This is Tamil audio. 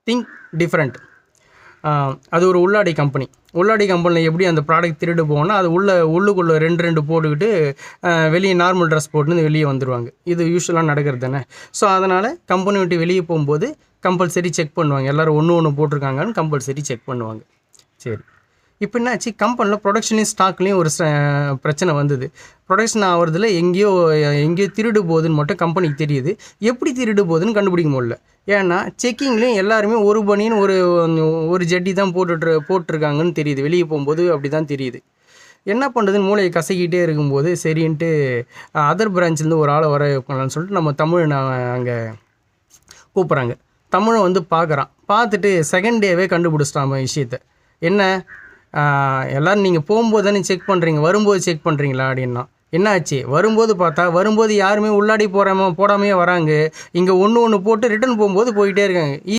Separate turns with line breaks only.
Think different. அது ஒரு உள்ளாடை கம்பெனி. உள்ளாடை கம்பெனியில் எப்படி அந்த ப்ராடக்ட் திருடு போவோன்னா, அது உள்ளுக்குள்ளே 2 போட்டுக்கிட்டு வெளியே நார்மல் ட்ரெஸ் போட்டுன்னு வெளியே வந்துடுவாங்க. இது யூஸ்வலாக நடக்கிறது தானே. ஸோ அதனால் கம்பெனி விட்டு வெளியே போகும்போது கம்பல்சரி செக் பண்ணுவாங்க. எல்லோரும் ஒன்று போட்டிருக்காங்கன்னு கம்பல்சரி செக் பண்ணுவாங்க. சரி, இப்போ என்னாச்சு, கம்பெனியில் ப்ரொடக்ஷனையும் ஸ்டாக்லேயும் ஒரு பிரச்சனை வந்தது. ப்ரொடக்ஷன் ஆகிறதுல எங்கேயோ திருடு போகுதுன்னு மட்டும் கம்பெனிக்கு தெரியுது. எப்படி திருடு போகுதுன்னு கண்டுபிடிக்க முடியல. ஏன்னா செக்கிங்லேயும் எல்லாருமே ஒரு பனின்னு ஒரு ஜட்டி தான் போட்டிருக்காங்கன்னு தெரியுது. வெளியே போகும்போது அப்படி தான் தெரியுது. என்ன பண்ணுறதுன்னு மூளையை கசக்கிட்டே இருக்கும்போது சரின்ட்டு அதர் பிரான்ச்லேருந்து ஒரு ஆளை வர வைக்கலாம்னு சொல்லிட்டு நம்ம தமிழ் அங்கே கூப்பிட்றாங்க. தமிழை வந்து பார்க்குறான். பார்த்துட்டு செகண்ட் டேவே கண்டுபிடிச்சிட்டான் விஷயத்த. என்ன, எல்லோரும் நீங்கள் போகும்போது தானே செக் பண்ணுறீங்க, வரும்போது செக் பண்ணுறீங்களா அப்படின்னா. என்ன ஆச்சு, வரும்போது யாருமே உள்ளாடி போடாமையே வராங்க. இங்கே ஒன்று போட்டு ரிட்டர்ன் போகும்போது போயிட்டே இருக்காங்க.